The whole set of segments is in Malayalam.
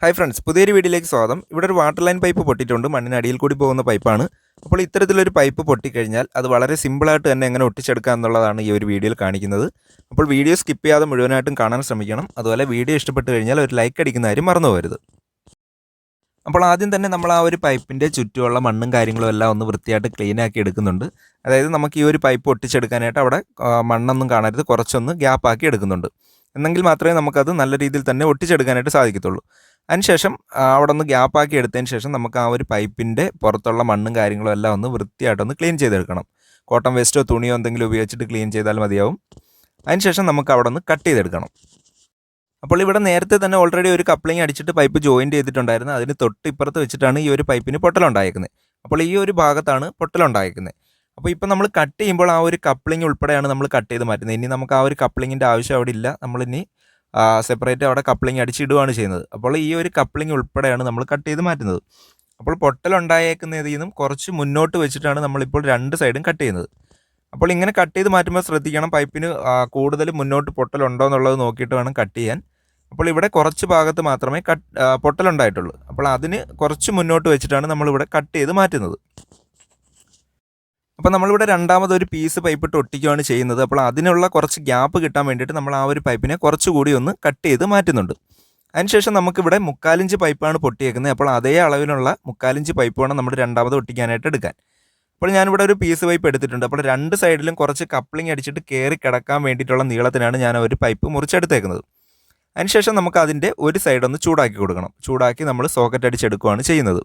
ഹായ് ഫ്രണ്ട്സ്, പുതിയൊരു വീഡിയോയിലേക്ക് സ്വാഗതം. ഇവിടെ ഒരു വാട്ടർ ലൈൻ പൈപ്പ് പൊട്ടിയിട്ടുണ്ട്. മണ്ണിനടിയിൽ കൂടി പോകുന്ന പൈപ്പാണ്. അപ്പോൾ ഇത്തരത്തിലൊരു പൈപ്പ് പൊട്ടിക്കഴിഞ്ഞാൽ അത് വളരെ സിമ്പിളായിട്ട് തന്നെ എങ്ങനെ ഒട്ടിച്ചെടുക്കുക എന്നുള്ളതാണ് ഈ ഒരു വീഡിയോയിൽ കാണിക്കുന്നത്. അപ്പോൾ വീഡിയോ സ്കിപ്പ് ചെയ്യാതെ മുഴുവനായിട്ടും കാണാൻ ശ്രമിക്കണം. അതുപോലെ വീഡിയോ ഇഷ്ടപ്പെട്ട് കഴിഞ്ഞാൽ ഒരു ലൈക്ക് അടിക്കുന്ന കാര്യം മറന്നു പോകരുത്. അപ്പോൾ ആദ്യം തന്നെ നമ്മൾ ആ ഒരു പൈപ്പിൻ്റെ ചുറ്റുമുള്ള മണ്ണും കാര്യങ്ങളും എല്ലാം ഒന്ന് വൃത്തിയായിട്ട് ക്ലീൻ ആക്കി എടുക്കുന്നുണ്ട്. അതായത് നമുക്ക് ഈ ഒരു പൈപ്പ് ഒട്ടിച്ചെടുക്കാനായിട്ട് അവിടെ മണ്ണൊന്നും കാണരുത്, കുറച്ചൊന്ന് ഗ്യാപ്പാക്കി എടുക്കുന്നുണ്ട്. എന്നെങ്കിൽ മാത്രമേ നമുക്കത് നല്ല രീതിയിൽ തന്നെ ഒട്ടിച്ചെടുക്കാനായിട്ട് സാധിക്കത്തുള്ളൂ. അതിനുശേഷം അവിടെ ഒന്ന് ഗ്യാപ്പാക്കി എടുത്തതിന് ശേഷം നമുക്ക് ആ ഒരു പൈപ്പിൻ്റെ പുറത്തുള്ള മണ്ണും കാര്യങ്ങളും എല്ലാം ഒന്ന് വൃത്തിയായിട്ടൊന്ന് ക്ലീൻ ചെയ്തെടുക്കണം. കോട്ടൺ വേസ്റ്റോ തുണിയോ എന്തെങ്കിലും ഉപയോഗിച്ചിട്ട് ക്ലീൻ ചെയ്താൽ മതിയാവും. അതിനുശേഷം നമുക്ക് അവിടെ ഒന്ന് കട്ട് ചെയ്തെടുക്കണം. അപ്പോൾ ഇവിടെ നേരത്തെ തന്നെ ഓൾറെഡി ഒരു കപ്ലിങ് അടിച്ചിട്ട് പൈപ്പ് ജോയിൻറ്റ് ചെയ്തിട്ടുണ്ടായിരുന്നു. അതിന് തൊട്ടിപ്പുറത്ത് വെച്ചിട്ടാണ് ഈ ഒരു പൈപ്പിന് പൊട്ടലുണ്ടായിരിക്കുന്നത്. അപ്പോൾ ഈ ഒരു ഭാഗത്താണ് പൊട്ടലുണ്ടായിരിക്കുന്നത്. അപ്പോൾ ഇപ്പോൾ നമ്മൾ കട്ട് ചെയ്യുമ്പോൾ ആ ഒരു കപ്ലിങ് ഉൾപ്പെടെയാണ് നമ്മൾ കട്ട് ചെയ്ത് മാറ്റുന്നത്. ഇനി നമുക്ക് ആ ഒരു കപ്ലിങ്ങിൻ്റെ ആവശ്യം അവിടെ ഇല്ല. നമ്മളിനി സെപ്പറേറ്റ് അവിടെ കപ്ലിങ് അടിച്ചിടുകയാണ് ചെയ്യുന്നത്. അപ്പോൾ ഈ ഒരു കപ്ലിങ് ഉൾപ്പെടെയാണ് നമ്മൾ കട്ട് ചെയ്ത് മാറ്റുന്നത്. അപ്പോൾ പൊട്ടലുണ്ടായേക്കുന്നതിൽ നിന്നും കുറച്ച് മുന്നോട്ട് വെച്ചിട്ടാണ് നമ്മളിപ്പോൾ രണ്ട് സൈഡും കട്ട് ചെയ്യുന്നത്. അപ്പോൾ ഇങ്ങനെ കട്ട് ചെയ്ത് മാറ്റുമ്പോൾ ശ്രദ്ധിക്കണം, പൈപ്പിന് കൂടുതൽ മുന്നോട്ട് പൊട്ടലുണ്ടോ എന്നുള്ളത് നോക്കിയിട്ട് വേണം കട്ട് ചെയ്യാൻ. അപ്പോൾ ഇവിടെ കുറച്ച് ഭാഗത്ത് മാത്രമേ പൊട്ടലുണ്ടായിട്ടുള്ളൂ. അപ്പോൾ അതിന് കുറച്ച് മുന്നോട്ട് വെച്ചിട്ടാണ് നമ്മളിവിടെ കട്ട് ചെയ്ത് മാറ്റുന്നത്. അപ്പോൾ നമ്മളിവിടെ രണ്ടാമതൊരു പീസ് പൈപ്പിട്ട് ഒട്ടിക്കുകയാണ് ചെയ്യുന്നത്. അപ്പോൾ അതിനുള്ള കുറച്ച് ഗ്യാപ്പ് കിട്ടാൻ വേണ്ടിയിട്ട് നമ്മൾ ആ ഒരു പൈപ്പിനെ കുറച്ചുകൂടി ഒന്ന് കട്ട് ചെയ്ത് മാറ്റുന്നുണ്ട്. അതിനുശേഷം നമുക്കിവിടെ 3/4 ഇഞ്ച് പൈപ്പാണ് പൊട്ടിയേക്കുന്നത്. അപ്പോൾ അതേ അളവിലുള്ള 3/4 ഇഞ്ച് പൈപ്പ് വേണം നമ്മൾ രണ്ടാമത് ഒട്ടിക്കാനായിട്ട് എടുക്കാൻ. അപ്പോൾ ഞാനിവിടെ ഒരു പീസ് പൈപ്പ് എടുത്തിട്ടുണ്ട്. അപ്പോൾ രണ്ട് സൈഡിലും കുറച്ച് കപ്ലിങ് അടിച്ചിട്ട് കയറി കിടക്കാൻ വേണ്ടിയിട്ടുള്ള നീളത്തിനാണ് ഞാൻ ഒരു പൈപ്പ് മുറിച്ചെടുത്തേക്കുന്നത്. അതിനുശേഷം നമുക്ക് അതിൻ്റെ ഒരു സൈഡ് ഒന്ന് ചൂടാക്കി കൊടുക്കണം. ചൂടാക്കി നമ്മൾ സോക്കറ്റ് അടിച്ചെടുക്കുകയാണ് ചെയ്യുന്നത്.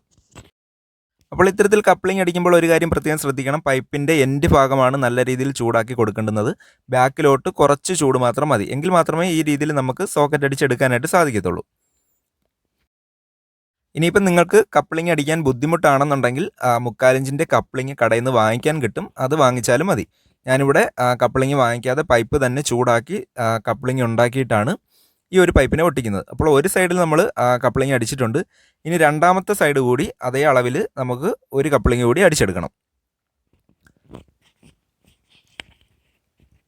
അപ്പോൾ ഇത്തരത്തിൽ കപ്ലിങ് അടിക്കുമ്പോൾ ഒരു കാര്യം പ്രത്യേകം ശ്രദ്ധിക്കണം, പൈപ്പിൻ്റെ എൻഡ് ഭാഗമാണ് നല്ല രീതിയിൽ ചൂടാക്കി കൊടുക്കേണ്ടുന്നത്. ബാക്കിലോട്ട് കുറച്ച് ചൂട് മാത്രം മതി. എങ്കിൽ മാത്രമേ ഈ രീതിയിൽ നമുക്ക് സോക്കറ്റ് അടിച്ചെടുക്കാനായിട്ട് സാധിക്കത്തുള്ളൂ. ഇനിയിപ്പം നിങ്ങൾക്ക് കപ്ലിങ് അടിക്കാൻ ബുദ്ധിമുട്ടാണെന്നുണ്ടെങ്കിൽ 3/4 ഇഞ്ചിൻ്റെ കപ്ലിങ് കടയിൽ നിന്ന് വാങ്ങിക്കാൻ കിട്ടും. അത് വാങ്ങിച്ചാലും മതി. ഞാനിവിടെ കപ്ലിങ് വാങ്ങിക്കാതെ പൈപ്പ് തന്നെ ചൂടാക്കി കപ്ലിങ് ഉണ്ടാക്കിയിട്ടാണ് ഈ ഒരു പൈപ്പിനെ ഒട്ടിക്കുന്നത്. അപ്പോൾ ഒരു സൈഡിൽ നമ്മൾ കപ്ലിങ് അടിച്ചിട്ടുണ്ട്. ഇനി രണ്ടാമത്തെ സൈഡ് കൂടി അതേ അളവിൽ നമുക്ക് ഒരു കപ്ലിങ് കൂടി അടിച്ചെടുക്കണം.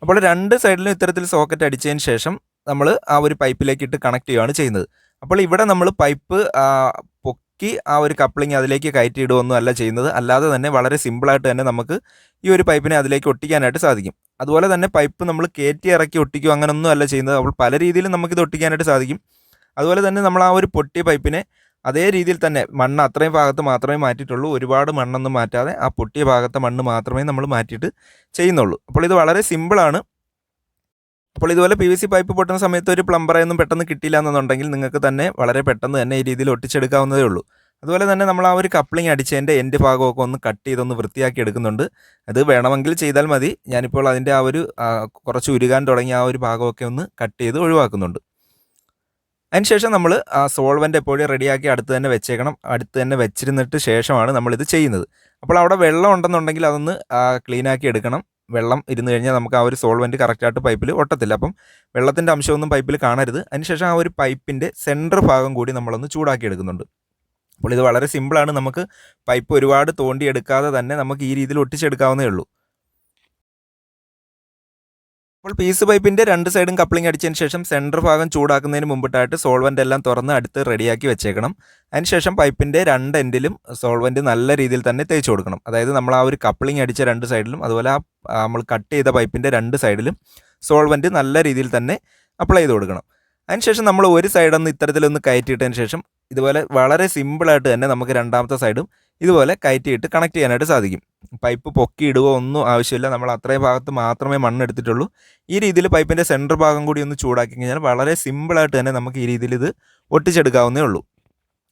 അപ്പോൾ രണ്ട് സൈഡിലും ഇത്തരത്തിൽ സോക്കറ്റ് അടിച്ചതിന് ശേഷം നമ്മൾ ആ ഒരു പൈപ്പിലേക്ക് ഇട്ട് കണക്ട് ചെയ്യുകയാണ് ചെയ്യുന്നത്. അപ്പോൾ ഇവിടെ നമ്മൾ പൈപ്പ് പൊക്കി ആ ഒരു കപ്ലിങ് അതിലേക്ക് കയറ്റിയിടുകയൊന്നും അല്ല ചെയ്യുന്നത്. അല്ലാതെ തന്നെ വളരെ സിമ്പിളായിട്ട് തന്നെ നമുക്ക് ഈ ഒരു പൈപ്പിനെ അതിലേക്ക് ഒട്ടിക്കാനായിട്ട് സാധിക്കും. അതുപോലെ തന്നെ പൈപ്പ് നമ്മൾ കയറ്റി ഇറക്കി ഒട്ടിക്കുക അങ്ങനെയൊന്നും അല്ല ചെയ്യുന്നത്. അപ്പോൾ പല രീതിയിലും നമുക്കിത് ഒട്ടിക്കാനായിട്ട് സാധിക്കും. അതുപോലെ തന്നെ നമ്മൾ ആ ഒരു പൊട്ടിയ പൈപ്പിനെ അതേ രീതിയിൽ തന്നെ മണ്ണ് അത്രയും ഭാഗത്ത് മാത്രമേ മാറ്റിയിട്ടുള്ളൂ. ഒരുപാട് മണ്ണൊന്നും മാറ്റാതെ ആ പൊട്ടിയ ഭാഗത്തെ മണ്ണ് മാത്രമേ നമ്മൾ മാറ്റിയിട്ട് ചെയ്യുന്നുള്ളൂ. അപ്പോൾ ഇത് വളരെ സിമ്പിളാണ്. അപ്പോൾ ഇതുപോലെ PVC പൈപ്പ് പൊട്ടുന്ന സമയത്ത് ഒരു പ്ലംബറൊന്നും പെട്ടെന്ന് കിട്ടിയില്ല എന്നുണ്ടെങ്കിൽ നിങ്ങൾക്ക് തന്നെ വളരെ പെട്ടെന്ന് തന്നെ ഈ രീതിയിൽ ഒട്ടിച്ചെടുക്കാവുന്നതേ ഉള്ളൂ. അതുപോലെ തന്നെ നമ്മൾ ആ ഒരു കപ്ലിങ് അടിച്ചതിൻ്റെ എൻഡ് ഭാഗമൊക്കെ ഒന്ന് കട്ട് ചെയ്തൊന്ന് വൃത്തിയാക്കി എടുക്കുന്നുണ്ട്. അത് വേണമെങ്കിൽ ചെയ്താൽ മതി. ഞാനിപ്പോൾ അതിൻ്റെ ആ ഒരു കുറച്ച് ഉരുകാൻ തുടങ്ങിയ ആ ഒരു ഭാഗമൊക്കെ ഒന്ന് കട്ട് ചെയ്ത് ഒഴിവാക്കുന്നുണ്ട്. അതിനുശേഷം നമ്മൾ ആ സോൾവെൻ്റ് എപ്പോഴും റെഡിയാക്കി അടുത്ത് തന്നെ വെച്ചേക്കണം. അടുത്ത് തന്നെ വെച്ചിരുന്നിട്ട് ശേഷമാണ് നമ്മളിത് ചെയ്യുന്നത്. അപ്പോൾ അവിടെ വെള്ളം ഉണ്ടെന്നുണ്ടെങ്കിൽ അതൊന്ന് ക്ലീനാക്കി എടുക്കണം. വെള്ളം ഇരുന്ന് കഴിഞ്ഞാൽ നമുക്ക് ആ ഒരു സോൾവെൻറ്റ് കറക്റ്റായിട്ട് പൈപ്പിൽ ഒട്ടത്തില്ല. അപ്പം വെള്ളത്തിൻ്റെ അംശമൊന്നും പൈപ്പിൽ കാണരുത്. അതിനുശേഷം ആ ഒരു പൈപ്പിൻ്റെ സെൻറ്റർ ഭാഗം കൂടി നമ്മളൊന്ന് ചൂടാക്കി എടുക്കുന്നുണ്ട്. അപ്പോൾ ഇത് വളരെ സിമ്പിളാണ്. നമുക്ക് പൈപ്പ് ഒരുപാട് തോണ്ടിയെടുക്കാതെ തന്നെ നമുക്ക് ഈ രീതിയിൽ ഒട്ടിച്ചെടുക്കാവുന്നേ ഉള്ളൂ. അപ്പോൾ പീസ് പൈപ്പിൻ്റെ രണ്ട് സൈഡും കപ്ലിങ് അടിച്ചതിന് ശേഷം സെൻറ്റർ ഭാഗം ചൂടാക്കുന്നതിന് മുമ്പിട്ടായിട്ട് സോൾവെൻ്റ് എല്ലാം തുറന്ന് അടുത്ത് റെഡിയാക്കി വെച്ചേക്കണം. അതിനുശേഷം പൈപ്പിൻ്റെ രണ്ട് എൻഡിലും സോൾവെൻറ്റ് നല്ല രീതിയിൽ തന്നെ തേച്ച് കൊടുക്കണം. അതായത് നമ്മൾ ആ ഒരു കപ്ലിങ് അടിച്ച രണ്ട് സൈഡിലും അതുപോലെ നമ്മൾ കട്ട് ചെയ്ത പൈപ്പിൻ്റെ രണ്ട് സൈഡിലും സോൾവെൻറ്റ് നല്ല രീതിയിൽ തന്നെ അപ്ലൈ ചെയ്ത് കൊടുക്കണം. അതിനുശേഷം നമ്മൾ ഒരു സൈഡൊന്ന് ഇത്തരത്തിലൊന്ന് കയറ്റിയിട്ടതിന് ശേഷം ഇതുപോലെ വളരെ സിമ്പിളായിട്ട് തന്നെ നമുക്ക് രണ്ടാമത്തെ സൈഡും ഇതുപോലെ കയറ്റിയിട്ട് കണക്ട് ചെയ്യാനായിട്ട് സാധിക്കും. പൈപ്പ് പൊക്കി ഇടുകയോ ഒന്നും ആവശ്യമില്ല. നമ്മൾ അത്രയും ഭാഗത്ത് മാത്രമേ മണ്ണെടുത്തിട്ടുള്ളൂ. ഈ രീതിയിൽ പൈപ്പിൻ്റെ സെൻറ്റർ ഭാഗം കൂടി ഒന്ന് ചൂടാക്കി കഴിഞ്ഞാൽ വളരെ സിമ്പിളായിട്ട് തന്നെ നമുക്ക് ഈ രീതിയിൽ ഇത് ഒട്ടിച്ചെടുക്കാവുന്നേ ഉള്ളൂ.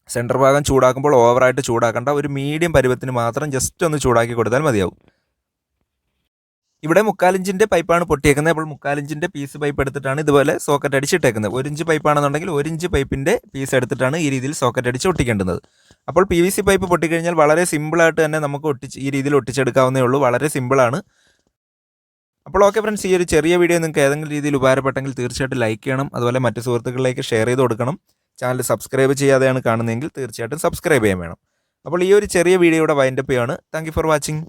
സെൻറ്റർ ഭാഗം ചൂടാക്കുമ്പോൾ ഓവറായിട്ട് ചൂടാക്കേണ്ട, ഒരു മീഡിയം പരുവത്തിന് മാത്രം ജസ്റ്റ് ഒന്ന് ചൂടാക്കി കൊടുത്താൽ മതിയാവും. ഇവിടെ 3/4 ഇഞ്ചിൻ്റെ പൈപ്പാണ് പൊട്ടിയേക്കുന്നത്. അപ്പോൾ 3/4 ഇഞ്ചിൻ്റെ പീസ് പൈപ്പ് എടുത്തിട്ടാണ് ഇതുപോലെ സോക്കറ്റ് അടിച്ചിട്ടേക്കുന്നത്. 1 ഇഞ്ച് പൈപ്പാണെന്നുണ്ടെങ്കിൽ 1 ഇഞ്ച് പൈപ്പിൻ്റെ പീസ് എടുത്തിട്ടാണ് ഈ രീതിയിൽ സോക്കറ്റ് അടിച്ച് ഒട്ടിക്കേണ്ടത്. അപ്പോൾ PVC പൈപ്പ് പൊട്ടിക്കഴിഞ്ഞാൽ വളരെ സിമ്പിളായിട്ട് തന്നെ നമുക്ക് ഈ രീതിയിൽ ഒട്ടിച്ചെടുക്കാവുന്നേ ഉള്ളൂ. വളരെ സിമ്പിളാണ്. അപ്പോൾ ഓക്കെ ഫ്രണ്ട്സ്, ഈ ഒരു ചെറിയ വീഡിയോ നിങ്ങൾക്ക് ഏതെങ്കിലും രീതിയിൽ ഉപകാരപ്പെട്ടെങ്കിൽ തീർച്ചയായിട്ടും ലൈക്ക് ചെയ്യണം. അതുപോലെ മറ്റ് സുഹൃത്തുക്കളിലേക്ക് ഷെയർ ചെയ്ത് കൊടുക്കണം. ചാനൽ സബ്സ്ക്രൈബ് ചെയ്യാതെയാണ് കാണുന്നതെങ്കിൽ തീർച്ചയായിട്ടും സബ്സ്ക്രൈബ് ചെയ്യാൻ വേണം. അപ്പോൾ ഈ ഒരു ചെറിയ വീഡിയോയുടെ വൈൻഡപ്പ് ചെയ്യാണ്. Thank you for watching.